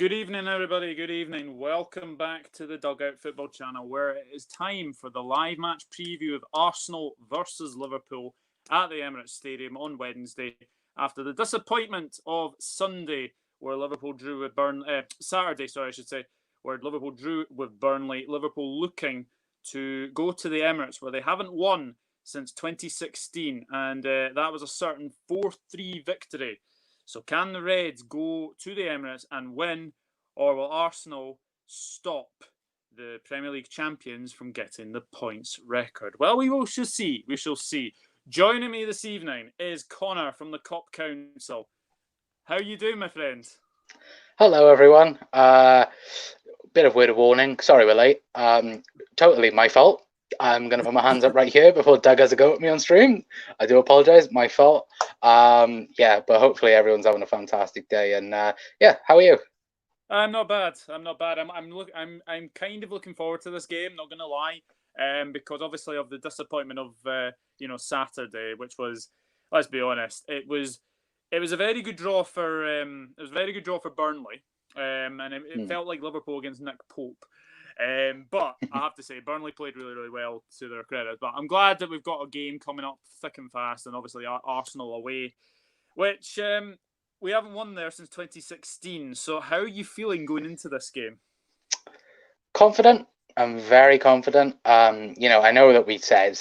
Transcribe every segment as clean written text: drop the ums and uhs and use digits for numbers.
Good evening, everybody. Good evening. Welcome back to the Dugout Football Channel, where it is time for the live match preview of Arsenal versus Liverpool at the Emirates Stadium on Wednesday, after the disappointment of Sunday, where Liverpool drew with Saturday, where Liverpool drew with Burnley. Liverpool looking to go to the Emirates, where they haven't won since 2016, and that was a certain 4-3 victory. So can the Reds go to the Emirates and win, or will Arsenal stop the Premier League champions from getting the points record? Well, we shall see. We shall see. Joining me this evening is Connor from the Kop Council. How are you doing, my friend? Hello, everyone. Bit of word of warning. Sorry we're late. Totally my fault. I'm going to put my hands up right here before Doug has a go at me on stream. I do apologise. My fault. But hopefully everyone's having a fantastic day. And how are you? I'm not bad. I'm kind of looking forward to this game. Not going to lie, because obviously of the disappointment of Saturday, which was, let's be honest, it was a very good draw for Burnley, and it felt like Liverpool against Nick Pope. But I have to say, Burnley played really, really well to their credit. But I'm glad that we've got a game coming up thick and fast, and obviously Arsenal away, which we haven't won there since 2016. So how are you feeling going into this game? Confident. I'm very confident. I know that we said,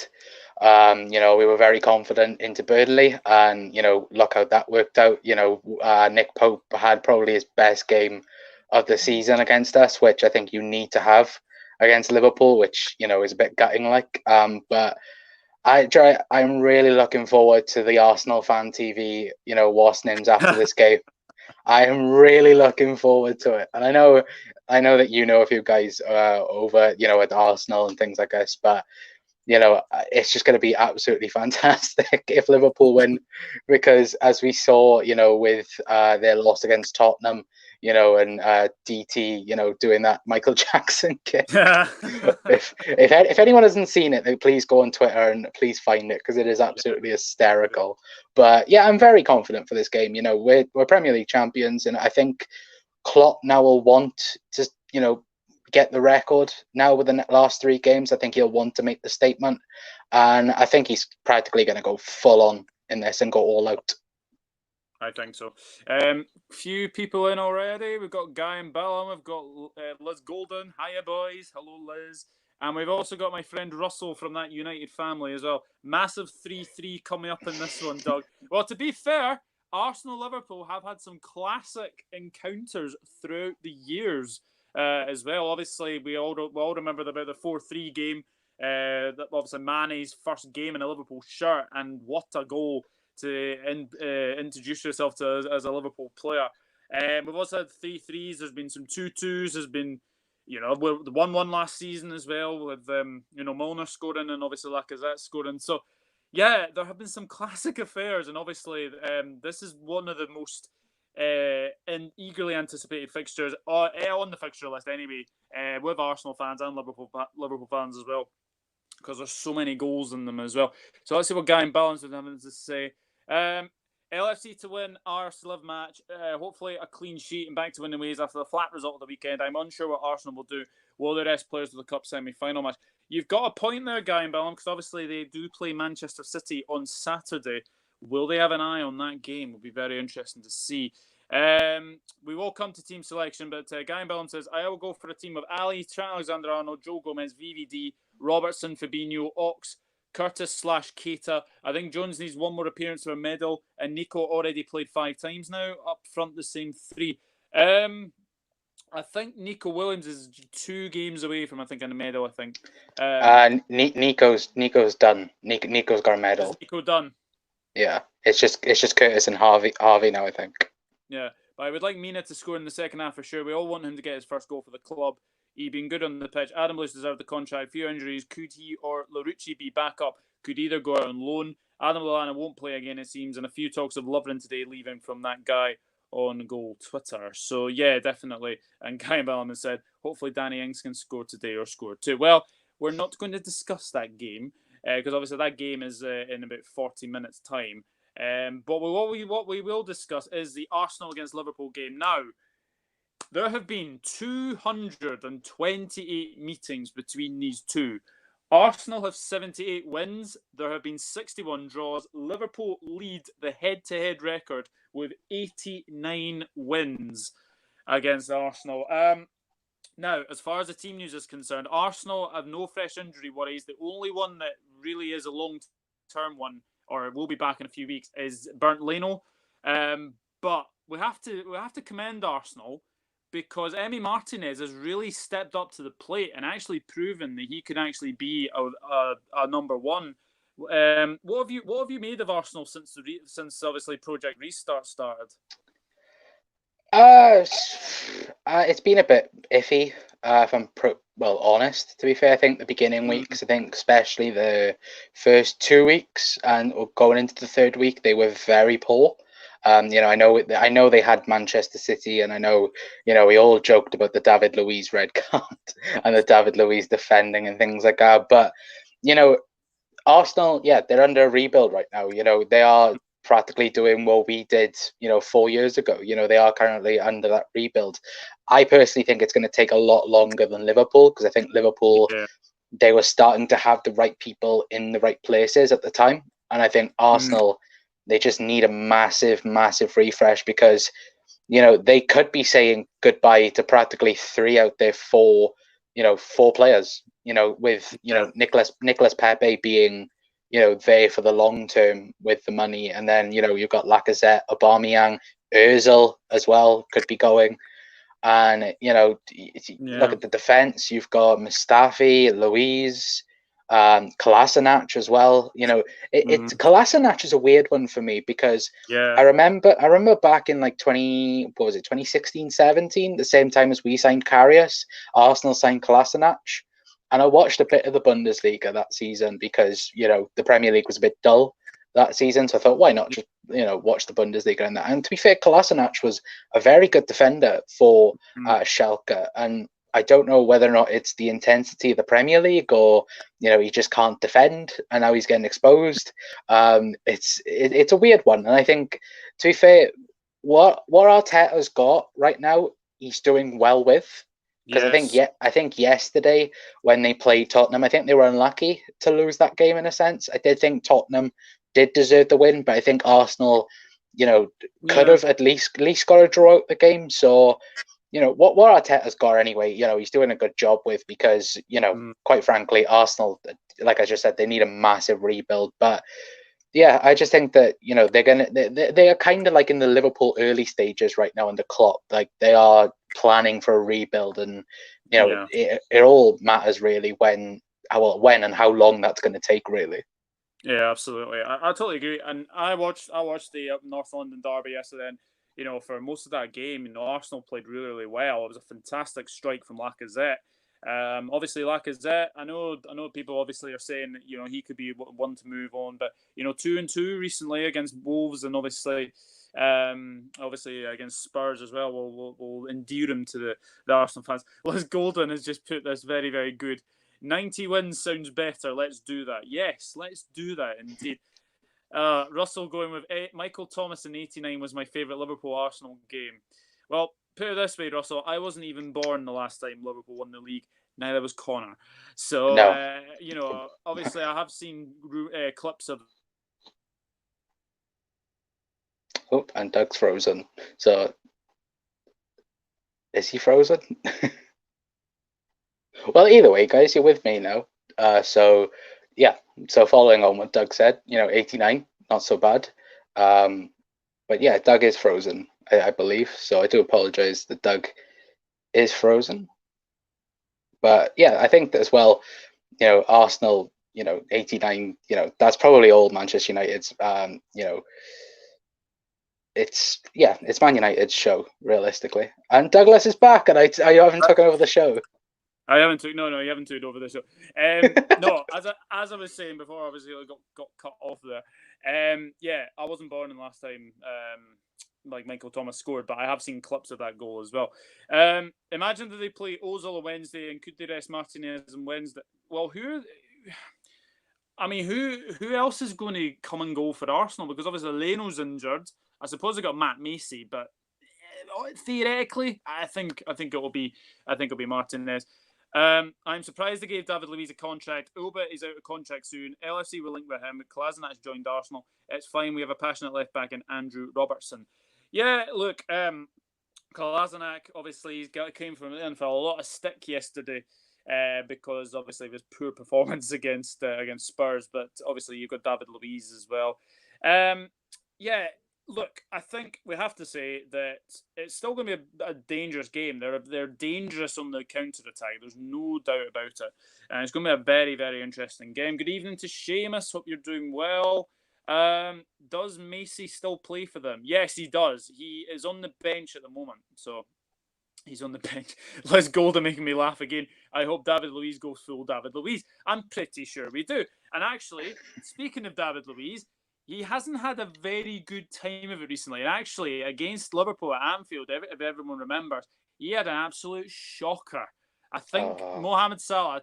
we were very confident into Burnley, and look how that worked out. Nick Pope had probably his best game of the season against us, which I think you need to have against Liverpool, which is a bit gutting. But I'm really looking forward to the Arsenal fan TV, what's names after this game. I am really looking forward to it, and I know that a few guys over at Arsenal and things like this, but it's just going to be absolutely fantastic if Liverpool win, because as we saw, with their loss against Tottenham, and DT, doing that Michael Jackson kick. if anyone hasn't seen it, then please go on Twitter and please find it, because it is absolutely hysterical. But yeah, I'm very confident for this game. We're Premier League champions, and I think Klopp now will want to, get the record now with the last 3 games. I think he'll want to make the statement, and I think he's practically going to go full on in this and go all out. I think so. Few people in already. We've got Guy and Bellum. We've got Liz Golden. Hiya, boys. Hello, Liz. And we've also got my friend Russell from that United family as well. Massive 3-3 coming up in this one, Doug. Well, to be fair, Arsenal-Liverpool have had some classic encounters throughout the years as well. Obviously, we all remember about the 4-3 game. That obviously Mane's first game in a Liverpool shirt, and what a goal to introduce yourself to as a Liverpool player. We've also had 3-3s. There's been some 2-2s. There's been, the 1-1 last season as well, with Milner scoring and obviously Lacazette scoring. So yeah, there have been some classic affairs, and obviously this is one of the most eagerly anticipated fixtures on the fixture list anyway, with Arsenal fans and Liverpool fans as well, because there's so many goals in them as well. So let's see what Guy and Balance is having to say. LFC to win our Live match. Hopefully a clean sheet and back to winning ways after the flat result of the weekend. I'm unsure what Arsenal will do. Will they rest players to the Cup semi-final match? You've got a point there, Guy and Ballam, because obviously they do play Manchester City on Saturday. Will they have an eye on that game? Will be very interesting to see. We will come to team selection, but Guy and Ballam says, I will go for a team of Ali, Trent Alexander-Arnold, Joe Gomez, VVD, Robertson, Fabinho, Ox, Curtis/Keita. I think Jones needs one more appearance for a medal, and Nico already played 5 times now. Up front, the same 3. I think Nico Williams is 2 games away from, a medal, I think. Nico's done. Nico's got a medal. Is Nico done? Yeah, it's just Curtis and Harvey now, I think. Yeah, but I would like Mina to score in the second half for sure. We all want him to get his first goal for the club. He's been good on the pitch. Adam Lewis deserved the contract. Few injuries. Could he or Larucci be back up? Could either go out on loan. Adam Lallana won't play again, it seems, and a few talks of Lovren today leaving from that guy on goal Twitter. So yeah, definitely. And Guy Bellman said, hopefully Danny Ings can score today or score too. Well, we're not going to discuss that game because obviously that game is in about 40 minutes time. But what we will discuss is the Arsenal against Liverpool game. Now, There have been 228 meetings between these two. Arsenal have 78 wins. There have been 61 draws. Liverpool lead the head-to-head record with 89 wins against Arsenal. Now, as far as the team news is concerned, Arsenal have no fresh injury worries. The only one that really is a long-term one, or will be back in a few weeks, is Bernd Leno. But we have to commend Arsenal, because Emi Martinez has really stepped up to the plate and actually proven that he can actually be a number one. What have you made of Arsenal since obviously Project Restart started? It's been a bit iffy, if I'm honest. To be fair, I think the beginning weeks, I think especially the first 2 weeks and going into the third week, they were very poor. I know they had Manchester City, and I know, we all joked about the David Luiz red card and the David Luiz defending and things like that. But, Arsenal, they're under a rebuild right now. They are practically doing what we did, 4 years ago. They are currently under that rebuild. I personally think it's going to take a lot longer than Liverpool, because I think Liverpool, they were starting to have the right people in the right places at the time. And I think Arsenal, they just need a massive, massive refresh, because, they could be saying goodbye to practically 3 out their 4 players, with, Nicolas Pepe being, there for the long term with the money. And then, you've got Lacazette, Aubameyang, Ozil as well could be going. And, look at the defense. You've got Mustafi, Luiz, Kolasinac as well. Kolasinac is a weird one for me, because I remember back in like 2016, 17, the same time as we signed Karius, Arsenal signed Kolasinac. And I watched a bit of the Bundesliga that season, because, the Premier League was a bit dull that season. So I thought, why not just, watch the Bundesliga and that. And to be fair, Kolasinac was a very good defender for Schalke. And I don't know whether or not it's the intensity of the Premier League, or, he just can't defend and now he's getting exposed. It's a weird one. And I think, to be fair, what Arteta's got right now, he's doing well with. Because I think yesterday when they played Tottenham, I think they were unlucky to lose that game in a sense. I did think Tottenham did deserve the win, but I think Arsenal, could have at least got a draw out the game. So, what Arteta's got anyway, he's doing a good job with, because, quite frankly, Arsenal, like I just said, they need a massive rebuild. But yeah, I just think that, they are kind of like in the Liverpool early stages right now under Klopp. Like, they are planning for a rebuild, and it all matters really when and how long that's going to take, really. Yeah, absolutely. I totally agree. And I watched the North London derby yesterday, and for most of that game, Arsenal played really, really well. It was a fantastic strike from Lacazette. Obviously Lacazette, I know people obviously are saying that, he could be one to move on, but 2-2 recently against Wolves, and obviously against Spurs as well will endear him to the Arsenal fans. Les Golden has just put this very, very good. 90 wins sounds better. Let's do that. Yes, let's do that indeed. Russell going with Michael Thomas in 89 was my favourite Liverpool-Arsenal game. Well, put it this way, Russell, I wasn't even born the last time Liverpool won the league. Neither was Connor. So, no. Obviously I have seen clips of... Oh, and Doug's frozen. So, is he frozen? Well, either way, guys, you're with me now. So following on what Doug said, 89, not so bad. But yeah, Doug is frozen, I believe. So I do apologize that Doug is frozen. But yeah, I think that as well, Arsenal, 89, that's probably all Manchester United's, it's Man United's show, realistically. And Douglas is back, and I haven't taken over the show. I haven't took you haven't took over the show. No, as I was saying before, obviously I got cut off there. I wasn't born in last time like Michael Thomas scored, but I have seen clips of that goal as well. Imagine that they play Ozil on Wednesday, and could they rest Martinez on Wednesday? Well, who else is going to come and go for Arsenal? Because obviously Leno's injured. I suppose they got Matt Macy, but theoretically, I think it'll be Martinez. I'm surprised they gave David Luiz a contract. Oba is out of contract soon. LFC will link with him. Kolasinac joined Arsenal. It's fine. We have a passionate left back in Andrew Robertson. Yeah, look, Kolasinac obviously came from in for a lot of stick yesterday. Because obviously of his poor performance against Spurs, but obviously you've got David Luiz as well. Yeah, look, I think we have to say that it's still going to be a dangerous game. They're dangerous on the counter attack. There's no doubt about it, and it's going to be a very, very interesting game. Good evening to Seamus. Hope you're doing well. Does Macy still play for them? Yes, he does. He is on the bench at the moment, so. He's on the bench. Les Golden making me laugh again. I hope David Luiz goes full David Luiz. I'm pretty sure we do. And actually, speaking of David Luiz, he hasn't had a very good time of it recently. And actually, against Liverpool at Anfield, if everyone remembers, he had an absolute shocker. I think Mohamed Salah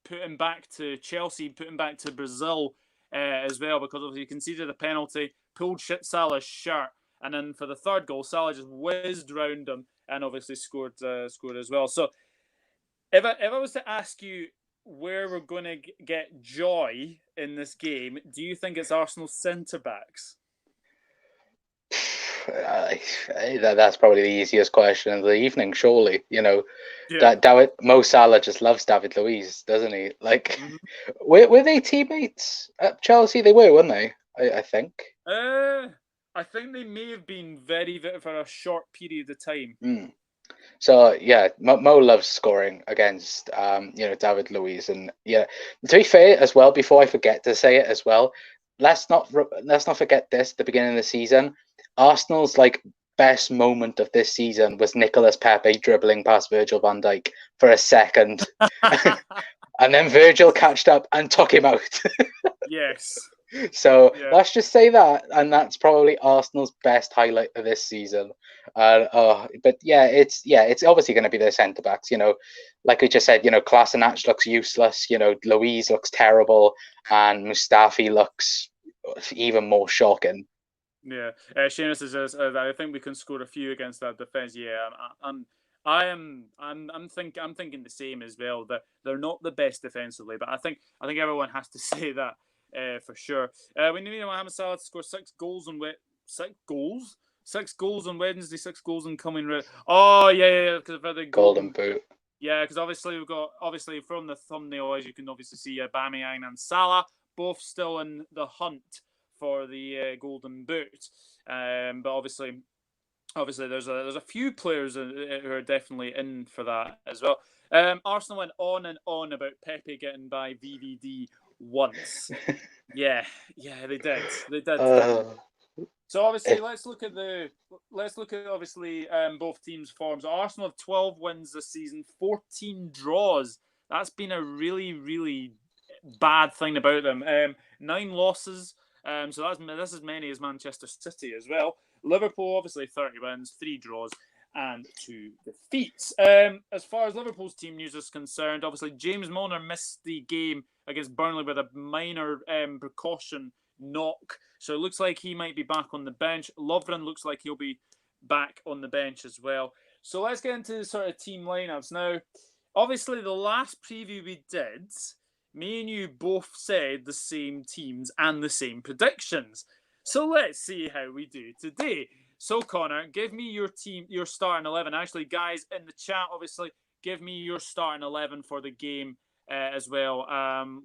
put him back to Chelsea, put him back to Brazil as well, because obviously he conceded a penalty, pulled Salah's shirt. And then for the third goal, Salah just whizzed round him and obviously scored as well. So if I was to ask you where we're going to get joy in this game, do you think it's Arsenal's centre-backs? That's probably the easiest question of the evening, surely. You know, Mo Salah just loves David Luiz, doesn't he? Like, were they teammates at Chelsea? They were, weren't they? I think. I think they may have been very for a short period of time. So yeah, Mo loves scoring against David Luiz, and yeah. To be fair as well, before I forget to say it as well, let's not forget this. The beginning of the season, Arsenal's best moment of this season was Nicolas Pepe dribbling past Virgil van Dijk for a second, and then Virgil catched up and took him out. Yes. So let's just say that, and that's probably Arsenal's best highlight of this season. But it's obviously going to be their centre backs. You know, like we just said, Kolasinac looks useless. Luiz looks terrible, and Mustafi looks even more shocking. Yeah, Seamus says I think we can score a few against that defence. Yeah, I'm thinking the same as well. That they're not the best defensively, but I think everyone has to say that. For sure. We need Mohamed Salah to score 6 goals on Wednesday, 6 goals on coming round. Oh yeah, because of the golden boot. Yeah, because obviously we've got from the thumbnail, as you can obviously see, Aubameyang and Salah both still in the hunt for the golden boot. But obviously there's a few players who are definitely in for that as well. Arsenal went on and on about Pepe getting by VVD once. yeah, they did. So obviously, let's look at obviously both teams' forms. Arsenal have 12 wins this season, 14 draws. That's been a really, really bad thing about them. 9 losses. So that's as many as Manchester City as well. Liverpool obviously 30 wins, 3 draws, and 2 defeats. As far as Liverpool's team news is concerned, obviously James Milner missed the game against Burnley with a minor precaution knock. So it looks like he might be back on the bench. Lovren looks like he'll be back on the bench as well. So let's get into the sort of team lineups. Now, obviously the last preview we did, me and you both said the same teams and the same predictions. So let's see how we do today. So, Connor, give me your starting 11. Actually, guys, in the chat, obviously, give me your starting 11 for the game as well.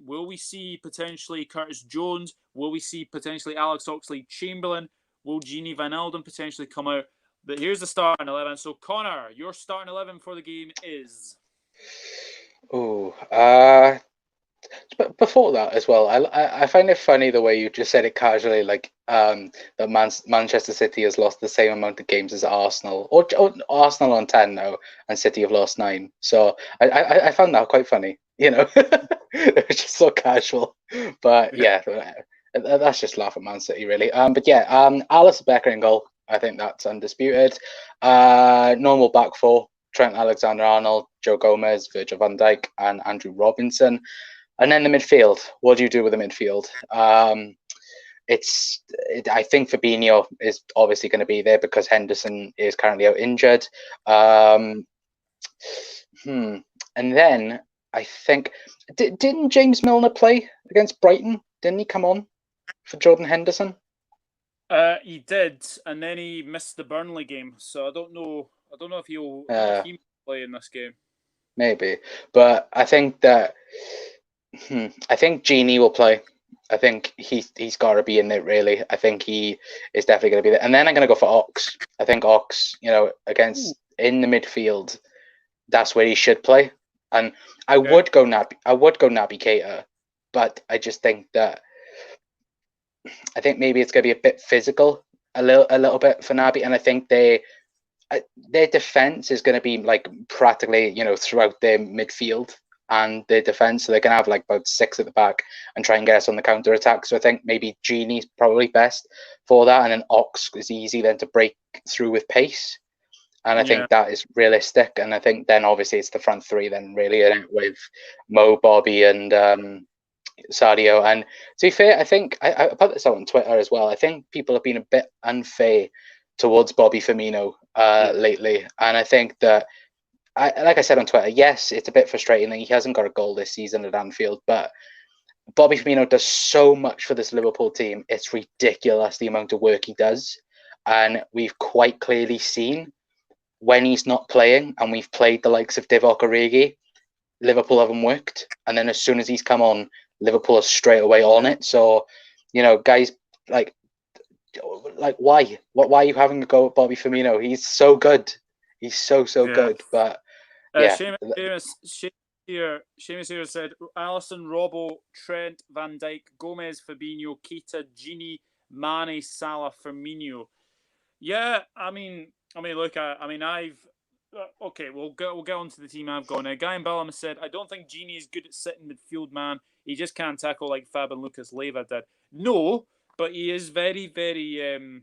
Will we see potentially Curtis Jones? Will we see potentially Alex Oxlade-Chamberlain? Will Gini Wijnaldum potentially come out? But here's the starting 11. So, Connor, your starting 11 for the game is? But before that as well, I find it funny the way you just said it casually, that Manchester City has lost the same amount of games as Arsenal, or Arsenal on 10 now, and City have lost 9. So I found that quite funny. It was just so casual. But yeah, that's just laugh at Man City really. But yeah, Alisson Becker in goal. I think that's undisputed. Normal back four: Trent Alexander-Arnold, Joe Gomez, Virgil van Dijk, and Andrew Robinson. And then the midfield. What do you do with the midfield? I think Fabinho is obviously going to be there because Henderson is currently out injured. And then I think didn't James Milner play against Brighton? Didn't he come on for Jordan Henderson? He did, and then he missed the Burnley game. So I don't know if he'll play in this game. Maybe, but I think that I think Genie will play. I think he's got to be in there, really. I think he is definitely going to be there. And then I'm going to go for Ox. I think Ox, against in the midfield, that's where he should play. And I would go Naby Keita, but I just think that maybe it's going to be a bit physical, a little bit for Naby, and I think their defense is going to be like practically throughout their midfield and their defense, so they're going to have like about 6 at the back and try and get us on the counter attack. So I think maybe Genie's probably best for that, and then Ox is easy then to break through with pace. And I think that is realistic. And I think then obviously it's the front three then really with Mo, Bobby, and Sadio. And to be fair, I think I put this out on Twitter as well. I think people have been a bit unfair towards Bobby Firmino lately. And I think that, like I said on Twitter, yes, it's a bit frustrating that he hasn't got a goal this season at Anfield, but Bobby Firmino does so much for this Liverpool team. It's ridiculous the amount of work he does. And we've quite clearly seen when he's not playing, and we've played the likes of Divock Origi, Liverpool haven't worked. And then as soon as he's come on, Liverpool are straight away on it. So, guys, like why? Why are you having a go at Bobby Firmino? He's so good. He's so good. But yeah. Seamus here said Alisson, Robbo, Trent, Van Dijk, Gomez, Fabinho, Keita, Gini, Mane, Salah, Firmino. Yeah, I mean, look, I've okay. We'll get on to the team I've gone. Guy and Bellham said, I don't think Genie is good at sitting midfield, man. He just can't tackle like Fab and Lucas Leiva did. No, but he is very, very.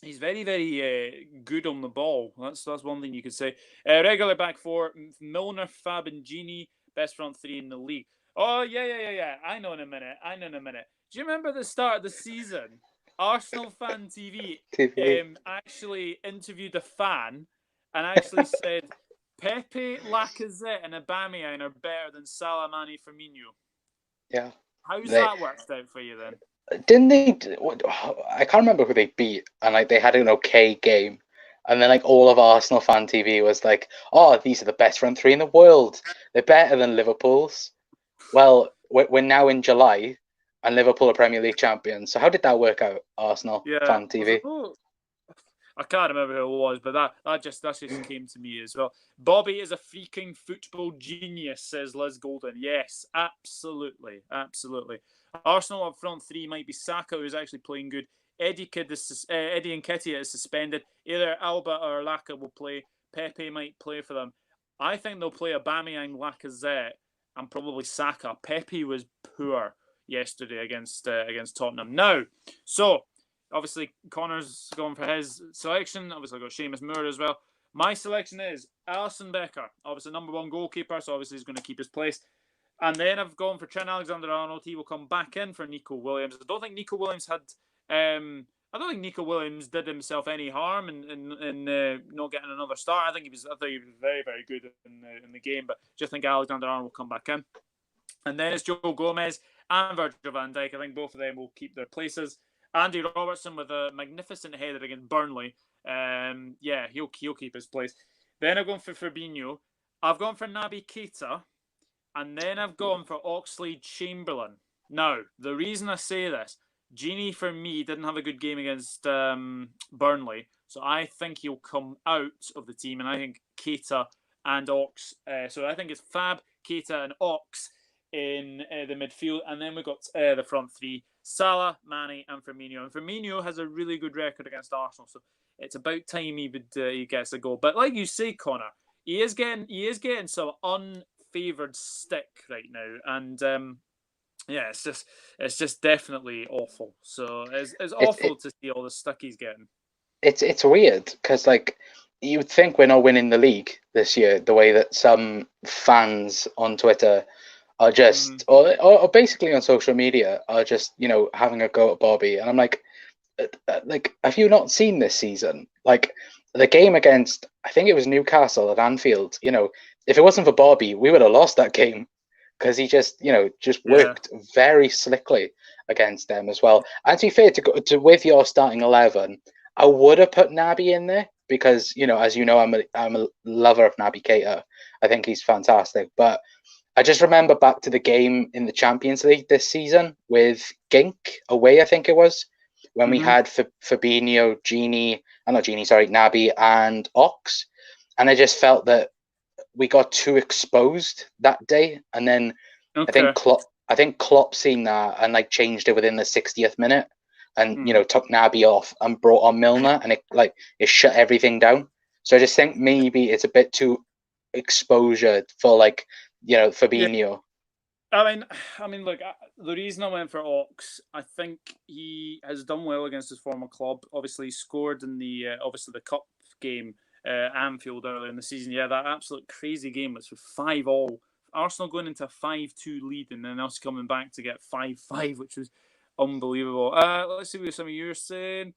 He's very, very good on the ball. That's one thing you could say. Regular back four: Milner, Fab, and Genie. Best front three in the league. Oh yeah. I know in a minute. Do you remember the start of the season? Arsenal Fan TV actually interviewed a fan and actually said Pepe, Lacazette, and Aubameyang are better than Salah, Mane, Firmino. Yeah. How's that worked out for you then? Didn't they? I can't remember who they beat, and they had an okay game, and then all of Arsenal Fan TV was like, "Oh, these are the best front three in the world. They're better than Liverpool's." Well, we're now in July, and Liverpool are Premier League champions. So how did that work out, Arsenal Fan TV? I can't remember who it was, but that just came to me as well. Bobby is a freaking football genius, says Liz Golden. Yes, absolutely. Arsenal up front three might be Saka, who's actually playing good. Eddie Nketiah is suspended. Either Alba or Laka will play. Pepe might play for them. I think they'll play Aubameyang, Lacazette, and probably Saka. Pepe was poor yesterday against Tottenham. Now, so obviously Connor's going for his selection. Obviously I've got Seamus Moore as well. My selection is Alisson Becker, obviously number one goalkeeper, so obviously he's going to keep his place. And then I've gone for Trent Alexander-Arnold. He will come back in for Nico Williams. I don't think Nico Williams did himself any harm in not getting another start. I thought he was very, very good in the game, but just think Alexander-Arnold will come back in. And then it's Joe Gomez and Virgil van Dijk. I think both of them will keep their places. Andy Robertson with a magnificent header against Burnley. He'll keep his place. Then I've gone for Fabinho. I've gone for Naby Keita. And then I've gone for Oxlade-Chamberlain. Now, the reason I say this, Genie, for me, didn't have a good game against Burnley. So I think he'll come out of the team. And I think Keita and Ox. So I think it's Fab, Keita, and Ox in the midfield. And then we've got the front three: Salah, Mane, and Firmino. And Firmino has a really good record against Arsenal. So it's about time he gets a goal. But like you say, Connor, he is getting some unfavoured stick right now. And it's just definitely awful. So it's awful to see all the stick he's getting. It's weird because you would think we're not winning the league this year, the way that some fans on Twitter are just, or basically on social media, are just, having a go at Bobby. And I'm like, have you not seen this season? Like, the game against, I think it was Newcastle at Anfield, if it wasn't for Bobby, we would have lost that game because he just, just worked very slickly against them as well. And to be fair, with your starting 11, I would have put Naby in there because, as you know, I'm a lover of Naby Keita. I think he's fantastic. But I just remember back to the game in the Champions League this season with Gink away, I think it was, when we had Fabinho, Naby and Ox. And I just felt that we got too exposed that day. And then I think Klopp seen that and like changed it within the 60th minute and, took Naby off and brought on Milner, and it shut everything down. So I just think maybe it's a bit too exposure for Fabinho. I mean, look, the reason I went for Ox, I think he has done well against his former club. Obviously, he scored in the cup game, Anfield earlier in the season. Yeah, that absolute crazy game was for 5-5. Arsenal going into a 5-2 lead, and then us coming back to get 5-5, which was unbelievable. Let's see what some of you are saying.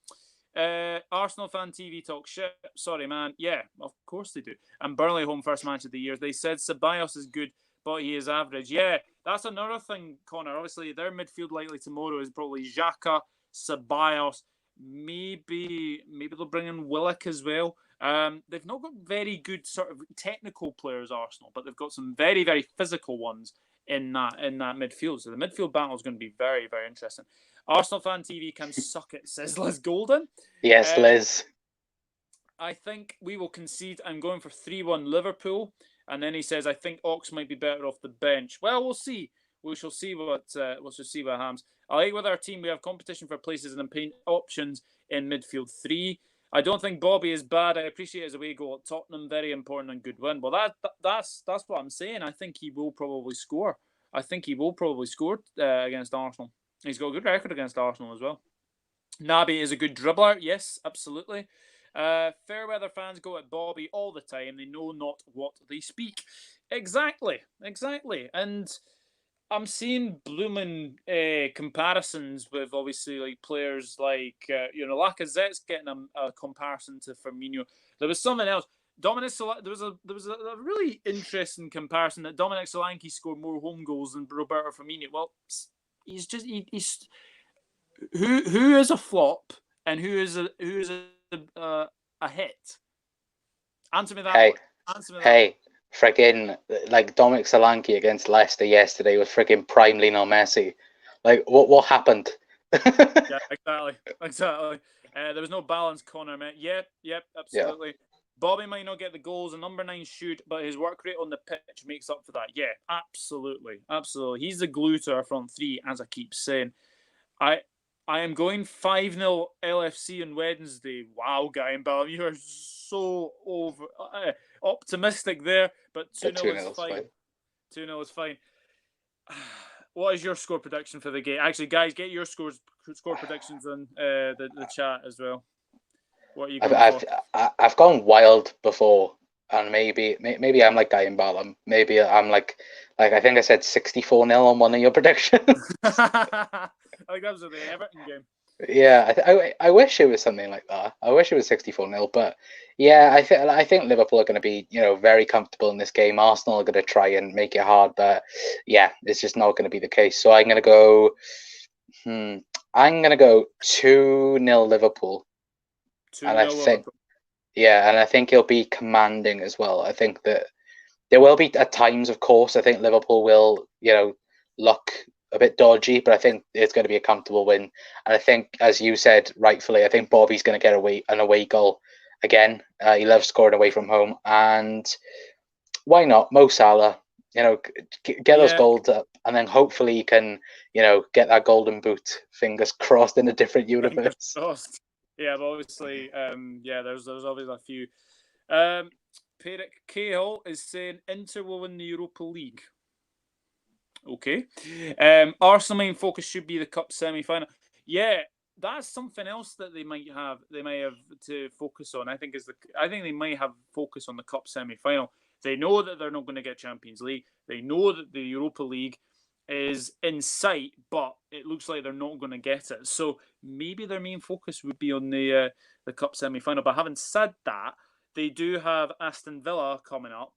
Arsenal fan TV talk shit. Sorry, man. Yeah, of course they do. And Burnley home first match of the year. They said Ceballos is good, but he is average. Yeah, that's another thing, Connor. Obviously, their midfield likely tomorrow is probably Xhaka, Ceballos. Maybe they'll bring in Willock as well. They've not got very good sort of technical players, Arsenal, but they've got some very, very physical ones in that midfield. So the midfield battle is going to be very, very interesting. Arsenal fan TV can suck it, says Liz Golden. Yes, Liz. I think we will concede. I'm going for 3-1 Liverpool. And then he says, I think Ox might be better off the bench. Well, we'll see. We shall see what happens. I like with our team, we have competition for places and options in midfield 3. I don't think Bobby is bad. I appreciate his away goal at Tottenham. Very important and good win. Well, that's what I'm saying. I think he will probably score. Against Arsenal. He's got a good record against Arsenal as well. Naby is a good dribbler. Yes, absolutely. Fairweather fans go at Bobby all the time. They know not what they speak. Exactly. And I'm seeing blooming comparisons with obviously like players like Lacazette's getting a comparison to Firmino. There was something else. There was a really interesting comparison that Dominic Solanke scored more home goals than Roberto Firmino. Well, he's who is a flop and who is a hit? Answer me that. Friggin' like Dominic Solanke against Leicester yesterday was friggin' prime Lionel Messi. Like what happened? Yeah, exactly. There was no balance, Connor, mate. Yep, absolutely. Yeah. Bobby might not get the goals, and number 9 should, but his work rate on the pitch makes up for that. Yeah, absolutely. He's the glue to our front 3, as I keep saying. I am going 5-0 LFC on Wednesday. Wow, Guy and Ballum, you are so optimistic there, but 2-0 is fine. 2-0 is fine. What is your score prediction for the game? Actually, guys, get your score predictions on the chat as well. What are you going for? I've gone wild before, and maybe I'm like Guy and Ballum. Maybe I'm like I think I said 64-0 on one of your predictions. I think that was the Everton game. Yeah, I wish it was something like that. I wish it was 64-0, but yeah, I think Liverpool are going to be very comfortable in this game. Arsenal are going to try and make it hard, but yeah, it's just not going to be the case. So I'm going to go. I'm going to go 2-0 Liverpool. 2-0 Liverpool. Yeah, and I think he'll be commanding as well. I think that there will be at times, of course. I think Liverpool will, look a bit dodgy, but I think it's going to be a comfortable win. And I think, as you said rightfully, I think Bobby's going to get an away goal again. He loves scoring away from home, and why not Mo Salah? Get those goals up, and then hopefully he can, get that golden boot. Fingers crossed in a different universe. Yeah, but obviously, there's obviously a few. Perek Cahill is saying Inter will win the Europa League. Okay. Arsenal main focus should be the cup semi-final. Yeah, that's something else that they might have to focus on. I think they might have focus on the cup semi-final. They know that they're not going to get Champions League. They know that the Europa League is in sight, but it looks like they're not going to get it. So maybe their main focus would be on the Cup semi-final. But having said that, they do have Aston Villa coming up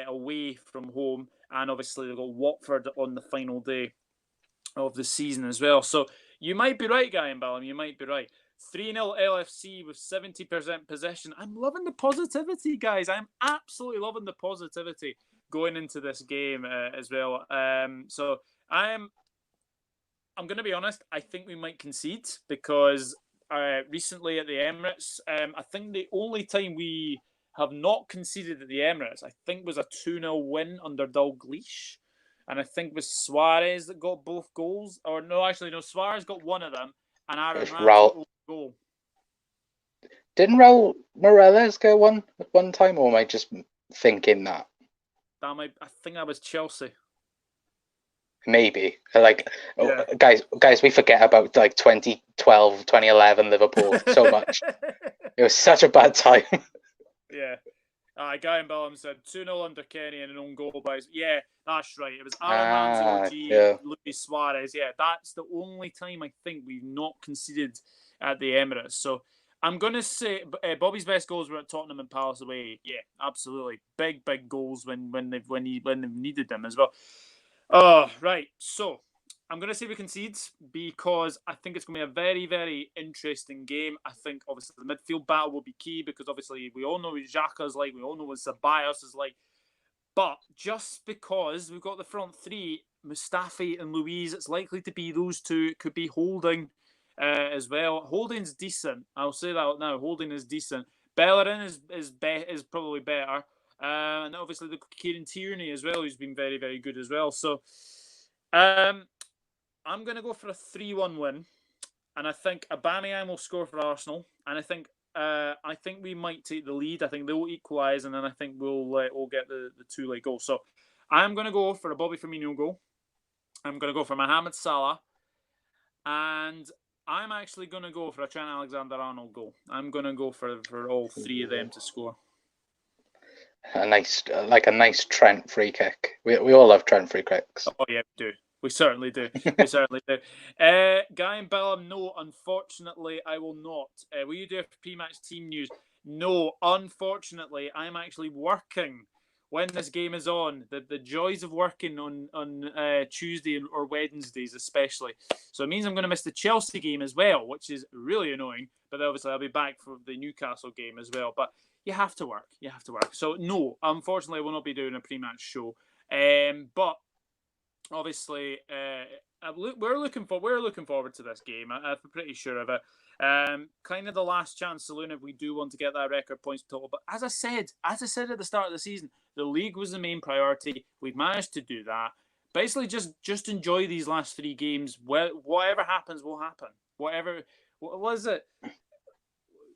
away from home, and obviously they've got Watford on the final day of the season as well. So you might be right, Guy and Ballum. You might be right. 3-0 LFC with 70% possession. I'm loving the positivity, guys. I'm absolutely loving the positivity going into this game as well. So I'm going to be honest. I think we might concede because recently at the Emirates, I think the only time we have not conceded at the Emirates, I think, was a 2-0 win under Dalglish. And I think it was Suarez that got both goals. Or no, actually, no, Suarez got one of them. And Aaron Ramsey goal. Didn't Raul Morales go one at one time, or am I just thinking that? I think that was Chelsea. Maybe. Like, yeah. Guys, we forget about like 2012, 2011 Liverpool so much. It was such a bad time. Yeah. Guy and Bellham said 2-0 under Kenny and an own goal by... Yeah, that's right. It was Aaron Ramsey, Luis Suarez. Yeah, that's the only time I think we've not conceded at the Emirates. So I'm going to say Bobby's best goals were at Tottenham and Palace away. Yeah, absolutely. Big goals when they've needed them as well. Oh, right. So I'm going to say we concede because I think it's going to be a very, very interesting game. I think, obviously, the midfield battle will be key because, obviously, we all know what Xhaka's like. We all know what Ceballos is like. But just because we've got the front three, Mustafi and Luiz, it's likely to be those two. It could be Holding as well. Holding's decent. I'll say that now. Holding is decent. Bellerin is probably better. And obviously, the Kieran Tierney as well, who's been very, very good as well. So, I'm going to go for a 3-1 win, and I think Aubameyang will score for Arsenal, and I think we might take the lead. I think they'll equalise, and then I think we'll get the two late goal. So I'm going to go for a Bobby Firmino goal. I'm going to go for Mohamed Salah, and I'm actually going to go for a Trent Alexander-Arnold goal. I'm going to go for all three of them to score. A nice Trent free kick. We all love Trent free kicks. Oh yeah, we do. We certainly do. We certainly do. Guy and Bellham, no, unfortunately, I will not. Will you do a pre-match team news? No, unfortunately, I'm actually working when this game is on. The joys of working on Tuesday or Wednesdays especially. So it means I'm going to miss the Chelsea game as well, which is really annoying. But obviously, I'll be back for the Newcastle game as well. But you have to work. You have to work. So no, unfortunately, I will not be doing a pre-match show. But obviously, we're looking forward to this game. I'm pretty sure of it. Kind of the last chance saloon if we do want to get that record points total. But as I said at the start of the season, the league was the main priority. We've managed to do that. Basically, just enjoy these last three games. Whatever happens will happen. What was it?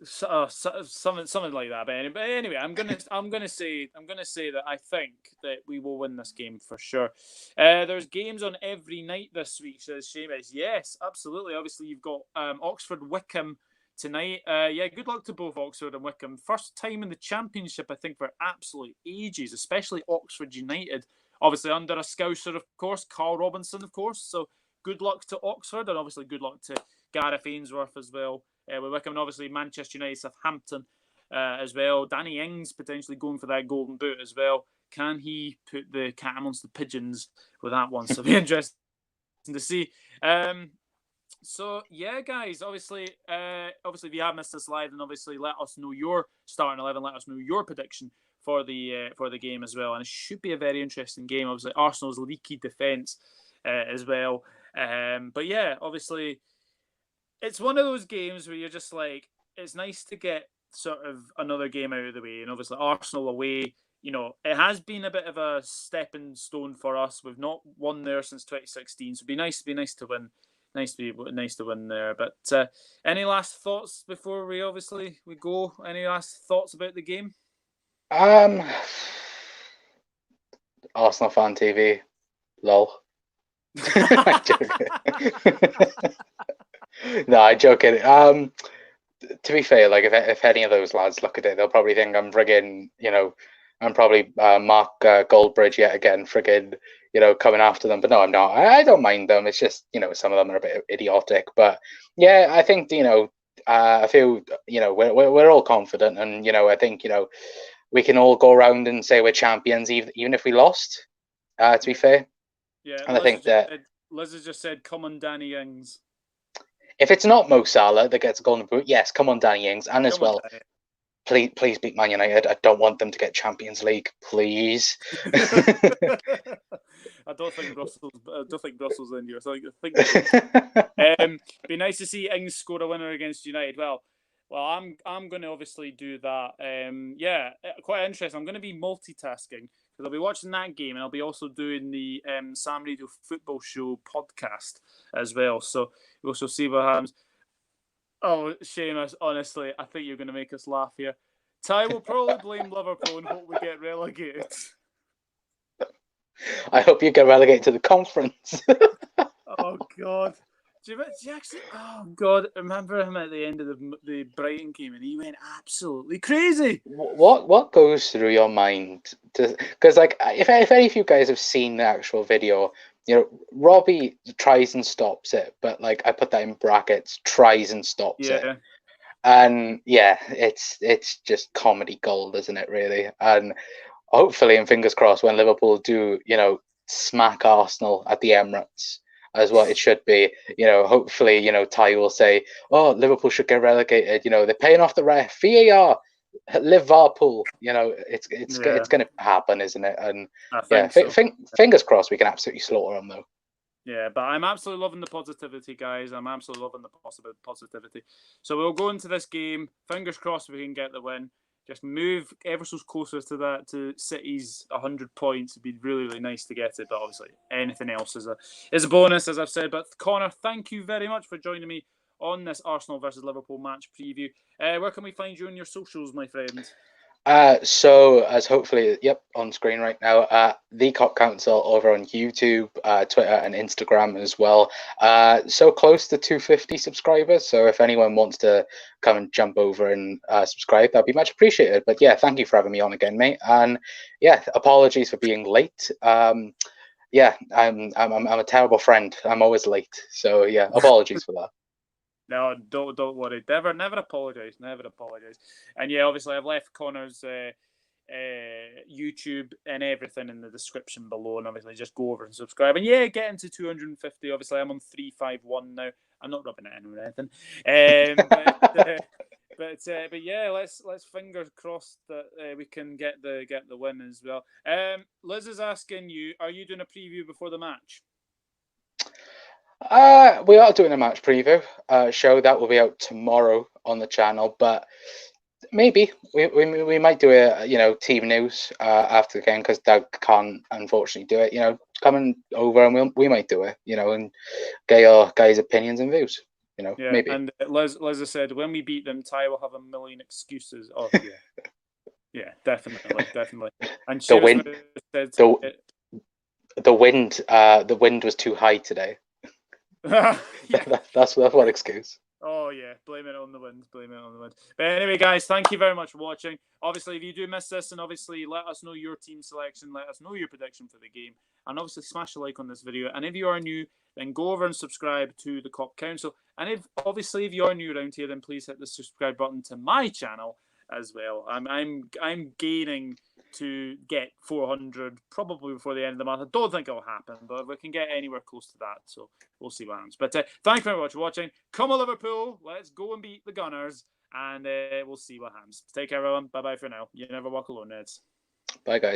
Something like that. But anyway, I'm gonna say that I think that we will win this game for sure. There's games on every night this week, says Seamus. Yes, absolutely. Obviously, you've got Oxford Wycombe tonight. Yeah, good luck to both Oxford and Wycombe. First time in the Championship, I think, for absolute ages, especially Oxford United. Obviously, under a Scouser, of course, Carl Robinson, of course. So good luck to Oxford, and obviously good luck to Gareth Ainsworth as well. With Wycombe, and obviously Manchester United, Southampton as well. Danny Ings potentially going for that golden boot as well. Can he put the cat amongst the pigeons with that one? So it'll be interesting to see. So yeah, guys. Obviously, if you have missed this live, then obviously let us know your starting 11. Let us know your prediction for the game as well. And it should be a very interesting game. Obviously, Arsenal's leaky defence as well. But yeah, obviously, it's one of those games where you're just like, it's nice to get sort of another game out of the way. And obviously, Arsenal away, it has been a bit of a stepping stone for us. We've not won there since 2016, so it'd be nice to win. Nice to win there. But any last thoughts before we go? Any last thoughts about the game? Arsenal fan TV, lol. I'm joking. No, I'm joking. To be fair, like if any of those lads look at it, they'll probably think I'm frigging, and probably Mark Goldbridge yet again, friggin', coming after them. But no, I'm not. I don't mind them. It's just, some of them are a bit idiotic. But yeah, I think, I feel, we're all confident, and, I think, we can all go around and say we're champions, even if we lost, to be fair. Yeah, and I think that Liz has just said, come on, Danny Ings. if it's not Mo Salah that gets a golden boot, yes, come on, Danny Ings. And as well, Danny. Please beat Man United. I don't want them to get Champions League, please. I don't think Brussels in here. I think be nice to see Ings score a winner against United. Well, I'm going to obviously do that. Yeah, quite interesting. I'm going to be multitasking because I'll be watching that game and I'll be also doing the Sam Radio Football Show podcast as well. So we'll also see what happens. Oh, Seamus, honestly, I think you're going to make us laugh here. Ty will probably blame Liverpool and hope we get relegated. I hope you get relegated to the conference. Oh, God. Do you actually... Oh, God. Remember him at the end of the Brighton game and he went absolutely crazy. What goes through your mind? Because, if any of you guys have seen the actual video, Robbie tries and stops it, but I put that in brackets, tries and stops it. And yeah, it's just comedy gold, isn't it, really? And hopefully, and fingers crossed, when Liverpool do, smack Arsenal at the Emirates, as what it should be, hopefully, Ty will say, oh, Liverpool should get relegated, they're paying off the ref, VAR, Liverpool, it's going to happen, isn't it? And yeah, fingers crossed we can absolutely slaughter them, though. Yeah, but I'm absolutely loving the positivity, guys. I'm absolutely loving the positivity. So we'll go into this game. Fingers crossed we can get the win. Just move ever so closer to that, to City's 100 points. It'd be really, really nice to get it. But obviously, anything else is a bonus, as I've said. But Connor, thank you very much for joining me on this Arsenal versus Liverpool match preview. Where can we find you on your socials, my friend? So as hopefully, on screen right now, the Kop Council over on YouTube, Twitter and Instagram as well. So close to 250 subscribers. So if anyone wants to come and jump over and subscribe, that'd be much appreciated. But yeah, thank you for having me on again, mate. And yeah, apologies for being late. Yeah, I'm a terrible friend. I'm always late. So yeah, apologies for that. No, don't worry. Never apologise. Never apologise. And yeah, obviously I've left Connor's YouTube and everything in the description below, and obviously just go over and subscribe. And yeah, get into 250. Obviously, I'm on 351 now. I'm not rubbing it in or anything. But yeah, let's fingers crossed that we can get the win as well. Liz is asking you, are you doing a preview before the match? We are doing a match preview show that will be out tomorrow on the channel, but maybe we might do a team news after the game because Doug can't unfortunately do it. Coming over and we might do it, and get your guys' opinions and views. Yeah, maybe. And Liz has said when we beat them, Ty will have a million excuses. Oh yeah, yeah, definitely. And the wind was too high today. Yeah. That's one excuse. Oh yeah, blame it on the wind. But anyway, guys, thank you very much for watching. Obviously, if you do miss this, and obviously let us know your team selection, let us know your prediction for the game, and obviously smash a like on this video. And if you are new, then go over and subscribe to the Kop Council. And if you are new around here, then please hit the subscribe button to my channel as well. I'm gaining to get 400 probably before the end of the month. I don't think it'll happen, but we can get anywhere close to that, so we'll see what happens. But thank you very much for watching. Come on, Liverpool, let's go and beat the Gunners, and we'll see what happens. Take care, everyone. Bye bye for now. You never walk alone, Neds. Bye, guys.